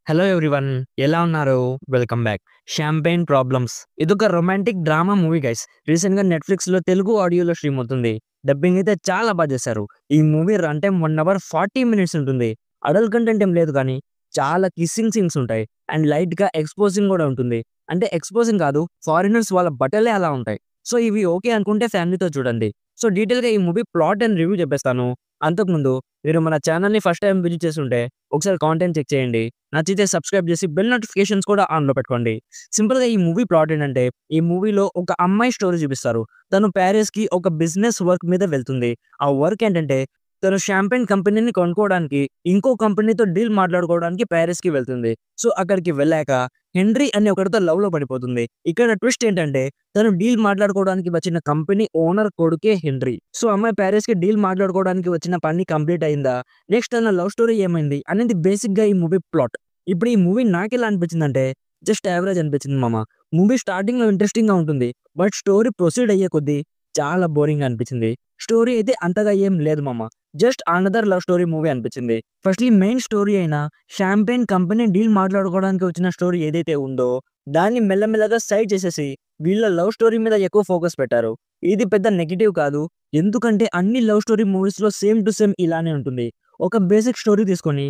Hello everyone, ఎలా ఉన్నారు? Welcome back. 'Champagne problems' ఇదొక రొమాంటిక్ డ్రామా మూవీ గైస్. రీసెంట్‌గా నెట్‌ఫ్లిక్స్‌లో తెలుగు ఆడియోలో స్ట్రీమ్ అవుతుంది. డబ్బింగ్ అయితే చాలా చేశారు. ఈ movie run time 1 hour 40 minutes ఉంటుంది. అడల్ట్ కంటెంట్ ఏం లేదు కానీ చాలా కిస్సింగ్ సీన్స్ ఉంటాయి. అండ్ లైట్‌గా ఎక్స్‌పోజింగ్ కూడా ఉంటుంది. అంటే ఎక్స్‌పోజింగ్ కాదు, ఫారినర్స్ వాళ్ళ బట్టలే అలా ఉంటాయి. సో ఇవి ఓకే అనుకుంటే ఫ్యామిలీతో చూడండి. సో డీటెయిల్‌గా ఈ మూవీ ప్లాట్ అండ్ రివ్యూ చెప్పేస్తాను. అంతకుముందు మీరు మన ఛానెల్‌ని ఫస్ట్ టైమ్ విజిట్ చేసుంటే ఒకసారి కాంటెంట్ చెక్ చేయండి. నచ్చితే సబ్స్క్రైబ్ చేసి బెల్ నోటిఫికేషన్స్ కూడా ఆన్‌లో పెట్టుకోండి. సింపుల్‌గా ఈ మూవీ ప్లాట్ ఏంటంటే, ఈ మూవీలో ఒక అమ్మాయి స్టోరీ చూపిస్తారు. తను ప్యారిస్‌కి ఒక బిజినెస్ వర్క్ మీద వెళ్తుంది. ఆ వర్క్ ఏంటంటే, తను షాంపెయిన్ కంపెనీని కొనుక్కోవడానికి ఇంకో కంపెనీతో డీల్ మాట్లాడుకోవడానికి ప్యారిస్‌కి వెళ్తుంది. సో అక్కడికి వెళ్ళాక హెన్రీ అనే ఒకడితో లవ్‌లో పడిపోతుంది. ఇక్కడ ట్విస్ట్ ఏంటంటే, తను డీల్ మాట్లాడుకోవడానికి వచ్చిన కంపెనీ ఓనర్ కొడుకే హెన్రీ. సో అమ్మాయి ప్యారిస్‌కి డీల్ మాట్లాడుకోవడానికి వచ్చిన పని కంప్లీట్ అయిందా? నెక్స్ట్ తన లవ్ స్టోరీ ఏమైంది? అనేది బేసిక్‌గా ఈ మూవీ ప్లాట్. ఇప్పుడు ఈ మూవీ నాకెలా అనిపించిందంటే, జస్ట్ యావరేజ్ అనిపించింది మామ. మూవీ స్టార్టింగ్‌లో ఇంట్రెస్టింగ్‌గా ఉంటుంది. బట్ స్టోరీ ప్రొసీడ్ అయ్యే కొద్దీ చాలా బోరింగ్‌గా అనిపించింది. స్టోరీ అయితే అంతగా ఏం లేదు మామ. Just another love story movie అనిపించింది. ఫస్ట్‌లీ మెయిన్ స్టోరీ అయిన షాంపెయిన్ కంపెనీ డీల్ మాట్లాడుకోవడానికి వచ్చిన స్టోరీ ఏదైతే ఉందో, దాన్ని మెల్లమెల్లగా సైడ్ చేసేసి వీళ్ళ లవ్ స్టోరీ మీద ఎక్కువ ఫోకస్ పెట్టారు. ఇది పెద్ద నెగెటివ్ కాదు. ఎందుకంటే అన్ని లవ్ స్టోరీ మూవీస్‌లో సేమ్ టు సేమ్ ఇలానే ఉంటుంది. ఒక బేసిక్ స్టోరీ తీసుకొని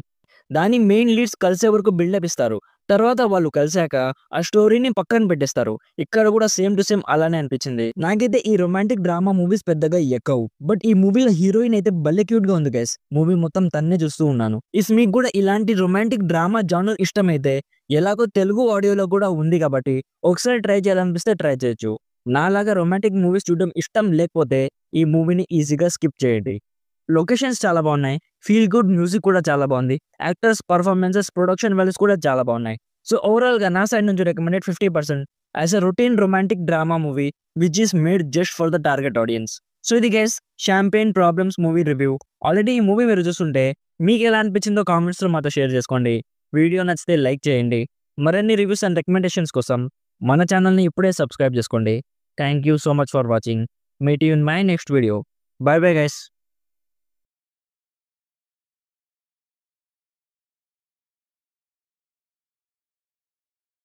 దాని మెయిన్ లీడ్స్ కలిసే వరకు బిల్డప్ ఇస్తారు. తర్వాత వాళ్ళు కలిసాక ఆ స్టోరీని పక్కన పెట్టేస్తారు. ఇక్కడ కూడా సేమ్ టు సేమ్ అలానే అనిపించింది. నాకైతే ఈ రొమాంటిక్ డ్రామా మూవీస్ పెద్దగా ఎక్కవు. బట్ ఈ మూవీలో హీరోయిన్ అయితే భలే క్యూట్‌గా ఉంది గైస్. మూవీ మొత్తం తన్నే చూస్తూ ఉన్నాను. మీకు కూడా ఇలాంటి రొమాంటిక్ డ్రామా జానర్ ఇష్టమైతే ఎలాగో తెలుగు ఆడియోలో కూడా ఉంది కాబట్టి ఒకసారి ట్రై చేయాలనిపిస్తే ట్రై చేయొచ్చు. నాలాగా రొమాంటిక్ మూవీస్ చూడడం ఇష్టం లేకపోతే ఈ మూవీని ఈజీగా స్కిప్ చేయండి. లొకేషన్స్ చాలా బాగున్నాయి. ఫీల్ గుడ్ మ్యూజిక్ కూడా చాలా బాగుంది. యాక్టర్స్ పర్ఫార్మెన్సెస్, ప్రొడక్షన్ వాల్యూస్ కూడా చాలా బాగున్నాయి. సో ఓవరాల్‌గా నా సైడ్ నుంచి recommended 50% as a routine romantic drama movie which is made just for the target audience. So ఇది guys 'champagne problems' movie review. Already ఈ మూవీ మీరు చూస్తుంటే మీకెలా అనిపించిందో కామెంట్స్‌లో మాతో షేర్ చేసుకోండి. వీడియో నచ్చితే లైక్ చేయండి. మరిన్ని రివ్యూస్ అండ్ రికమెండేషన్స్ కోసం మన ఛానెల్‌ని ఇప్పుడే సబ్స్క్రైబ్ చేసుకోండి. Thank you so much for watching. Meet you in my next video. By bye guys.